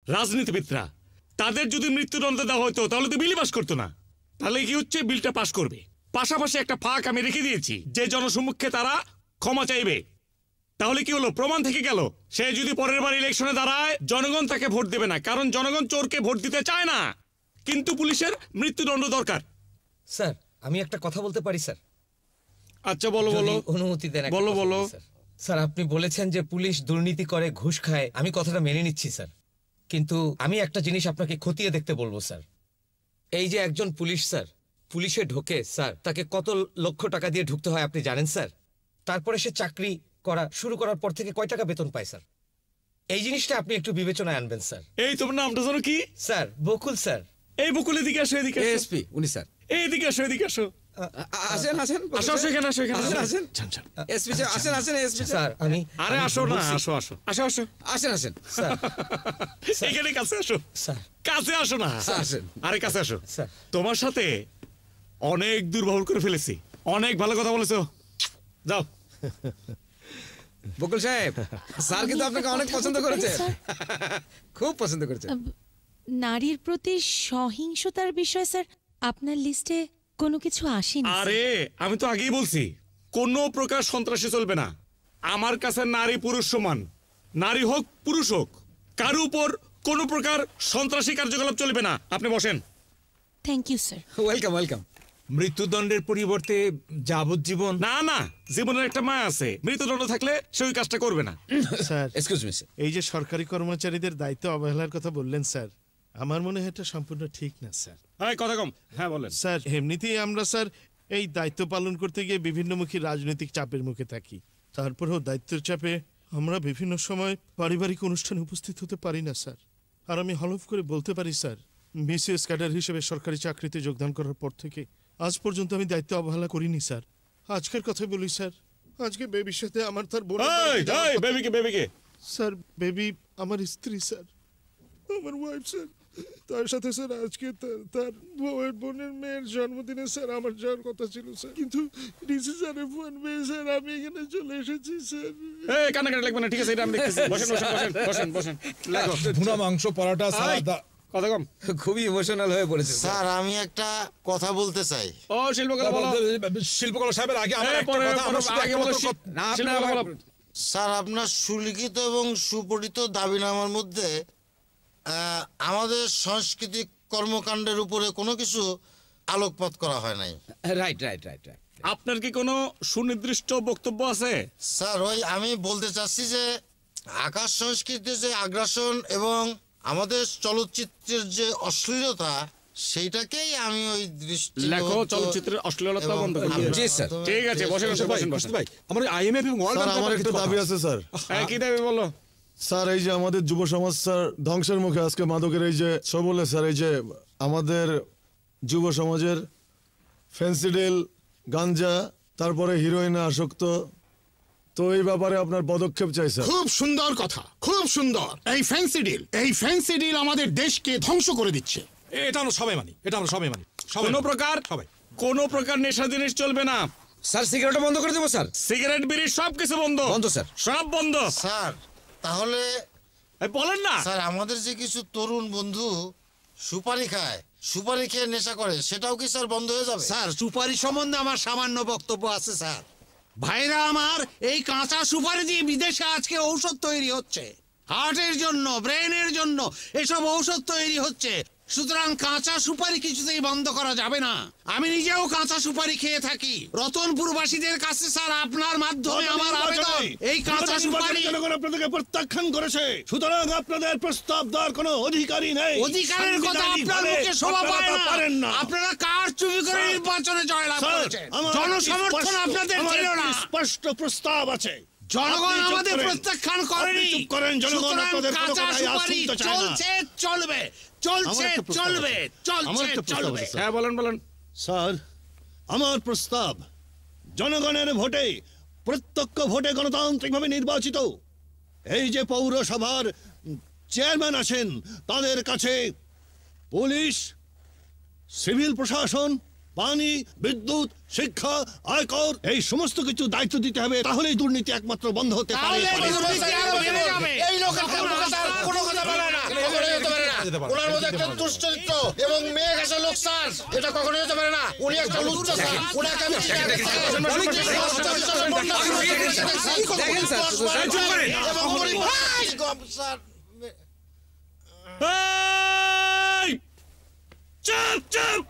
রাজনীতিবিদরা, তাদের যদি মৃত্যুদণ্ড দেওয়া হতো তাহলে তো বিলই পাস করতো না। তাহলে কি হচ্ছে, বিলটা পাস করবে, পাশাপাশি একটা ফাঁক আমি রেখে দিয়েছি যে জনসম্মুখে তারা ক্ষমা চাইবে। তাহলে কি হলো, প্রমাণ থেকে গেল। সে যদি পরের বার ইলেকশনে দাঁড়ায়, জনগণ তাকে ভোট দেবে না, কারণ জনগণ চোরকে ভোট দিতে চায় না। কিন্তু পুলিশের মৃত্যুদণ্ড দরকার। স্যার আমি একটা কথা বলতে পারি স্যার? আচ্ছা বলো বলো, অনুমতি দেন? বলো বলো। স্যার আপনি বলেছেন যে পুলিশ দুর্নীতি করে, ঘুষ খায়, আমি কথাটা মেনে নিচ্ছি স্যার, কিন্তু আমি একটা জিনিস আপনাকে খতিয়ে দেখতে বলবো স্যার। এই যে একজন পুলিশ স্যার পুলিশে ঢোকে স্যার, তাকে কত লক্ষ টাকা দিয়ে ঢুকতে হয় আপনি জানেন স্যার? তারপরে সে চাকরি করা শুরু করার পর থেকে কয় টাকা বেতন পায় স্যার? এই জিনিসটা আপনি একটু বিবেচনায় আনবেন স্যার। এই তোমার নামটা জানো কি? স্যার বকুল স্যার। এই বকুল, এদিকে আসো, এদিকে আসো। এসপি উনি স্যার। এইদিকে আসো, এদিকে আসো। আসেন আসেন আসো, এখানে আসো, এখানে আসেন। এসপি স্যার আসেন আসেন। এসপি স্যার আমি আরে আসো না, আসো আসো আসো আসো। আসেন আসেন স্যার। এখানে কাছে আসো স্যার, কাছে আসো না। আসেন। আরে কাছে আসো। স্যার তোমার সাথে অনেক দুর্ব্যবহার করে ফেলেছি, অনেক ভালো কথা বলেছো, যাও। বকুল সাহেব, স্যার কিন্তু আপনাকে অনেক পছন্দ করেছে, খুব পছন্দ করেছে। নারীর প্রতি সহিংসতার বিষয় স্যার আপনার লিস্টে কোনো কিছু আসেনি। আরে আমি তো আগেই বলছি, কোনো প্রকার সন্ত্রাসী চলবে না। আমার কাছে নারী পুরুষ সমান, নারী হোক পুরুষ হোক, কারো উপর কোনো প্রকার সন্ত্রাসী কার্যকলাপ চলবে না। আপনি বসেন। Thank you sir. Welcome welcome. মৃত্যুদণ্ডের পরিবর্তে যাবজ্জীবন? না না, জীবনের একটা মায়া আছে, মৃত্যুদণ্ড থাকলে সে ওই কাজটা করবে না। Sir excuse me sir. এই যে সরকারি কর্মচারীদের দায়িত্ব অবহেলার কথা বললেন স্যার, আমার মনে হয় এটা সম্পূর্ণ ঠিক না স্যার। হ্যাঁ কথা কম, হ্যাঁ বলেন। স্যার এমনিতেই আমরা স্যার এই দায়িত্ব পালন করতে গিয়ে বিভিন্নমুখী রাজনৈতিক চাপের মুখে থাকি, তারপরেও দায়িত্বের চাপে আমরা বিভিন্ন সময় পারিবারিক অনুষ্ঠানে উপস্থিত হতে পারি না স্যার। আর আমি হলফ করে বলতে পারি স্যার, বিসিএস ক্যাডার হিসেবে সরকারি চাকরিতে যোগদান করার পর থেকে আজ পর্যন্ত আমি দায়িত্ব অবহেলা করিনি স্যার। আজকের কথা বলি স্যার, আজকে বেবির সাথে আমার তার বোন। বেবিকে স্যার বেবি আমার স্ত্রী স্যার, আমার ওয়াইফ স্যার। তার সাথে স্যার আজকে তার বোনের মেয়ের জন্মদিনে স্যার আমার যাওয়ার কথা ছিল স্যার, কিন্তু ডিসি স্যারের ফোন পেয়ে স্যার আমি এখানে চলে এসেছি স্যার। এই কান্নাকাটি লাগবে না, ঠিক আছে, এটা আমি দেখতেছি। বসেন বসেন বসেন বসেন বসেন। লাগো ভুনা মাংস, পরোটা, সালাদ। কথা কম। খুবই ইমোশনাল হয়ে পড়েছে স্যার। আমি একটা কথা বলতে চাই। ও শিল্পকলা বলো। শিল্পকলা সাহেবের আগে আমার একটা পরে কথা, আমরা শুধু আগে একটা বলো। কথা- না শিল্পকলা বলো। স্যার আপনার সুলিখিত এবং সুপঠিত দাবিনামার মধ্যে আমাদের সাংস্কৃতিক কর্মকাণ্ডের উপরে কোনো কিছু আলোকপাত করা হয় নাই। Right right right right. আপনার কি কোনো সুনির্দিষ্ট বক্তব্য আছে? স্যার ওই আমি বলতে চাচ্ছি যে আকাশ সংস্কৃতির যে আগ্রাসন এবং আমাদের চলচ্চিত্রের যে অশ্লীলতা, সেইটাকেই আমি ওই দৃষ্টি লেখো চলচ্চিত্রের অশ্লীলতা বন্ধ করতে। জি স্যার। ঠিক আছে, বসেন বসেন বসেন। ভাই আমার আইএমএফ এবং ওয়ার্ল্ড স্যার আমার একটা দাবি আছে স্যার। হ্যাঁ কি দাবি বলো? স্যার এই যে আমাদের যুব সমাজ স্যার ধ্বংসের মুখে আজকে মাদকের এই যে সবলে স্যার, এই যে আমাদের যুব সমাজের ফেন্সিডিল, গাঞ্জা, তারপরে হিরোইনে আসক্ত, তো এই ব্যাপারে আপনার পদক্ষেপ চাই স্যার। খুব সুন্দর কথা, খুব সুন্দর। এই ফ্যান্সি ডিল আমাদের দেশকে ধ্বংস করে দিচ্ছে। এটা আমরা সবাই মানি, এটা আমরা সবাই মানি। কোনো প্রকার নেশা জিনিস চলবে না স্যার। সিগারেটও বন্ধ করে দেবো স্যার। সিগারেট, বিড়ি সবকিছু বন্ধ। বন্ধ স্যার, সব বন্ধ স্যার। তাহলে বলেন না স্যার, আমাদের যে কিছু তরুণ বন্ধু সুপারি খায়, সুপারি খেয়ে নেশা করে, সেটাও কি স্যার বন্ধ হয়ে যাবে? স্যার সুপারি সম্বন্ধে আমার সামান্য বক্তব্য আছে স্যার। ভাইরা আমার, এই কাঁচা সুপারি দিয়ে বিদেশে আজকে ঔষধ তৈরি হচ্ছে, হার্টের জন্য, ব্রেনের জন্য এসব ঔষধ তৈরি হচ্ছে। সুতরাং কাঁচা সুপারি কিছুতেই বন্ধ করা যাবে না। আমি নিজেও কাঁচা সুপারি খেয়ে থাকি। রতনপুরবাসীদের কাছে স্যার আপনার মাধ্যমে আমার আবেদন, এই কাঁচা সুপারি জনগণ আপনাদেরকে প্রত্যাখ্যান করেছে, সুতরাং আপনাদের প্রস্তাব দেওয়ার কোনো অধিকারই নেই। অধিকারের কথা আপনার মুখে শোভা পায় না। আপনারা কার চুরি করে নির্বাচনে জয়লাভ করেছেন? জনসমর্থন আপনাদের ছিল না। স্পষ্ট প্রস্তাব আছে, জনগণ আমাদের প্রত্যাখ্যান করেনি। জনগণ আপনাদের কোনো কথাই শুনতে চায় না। চলছে চলবে, চলছে চলবে, চলছে চলবে। হ্যাঁ বলেন বলেন। স্যার আমার প্রস্তাব, জনগণের ভোটে, প্রত্যক্ষ ভোটে গণতান্ত্রিকভাবে নির্বাচিত এই যে পৌরসভার চেয়ারম্যান আছেন, তাদের কাছে পুলিশ, সিভিল প্রশাসন, পানি, বিদ্যুৎ, শিক্ষা, আয়কর এই সমস্ত কিছু দায়িত্ব দিতে হবে। তাহলেই দুর্নীতি একমাত্র বন্ধ হতে পারে। এই লোকের কোনো কথা বলে না। যেতে পারে। ওনার মধ্যে একটা দুশ্চরিত্র এবং মেয়ে ঘাসা লোক স্যার, এটা কখনোই হতে পারে না। উনি একটা লুচ্চা স্যার, উনাকে আমি চিনি না, স্যার। উনি কি স্যার, দেখেন স্যার, চুপ করেন। এবং উনি ভাই গম স্যার। এই! চুপ চুপ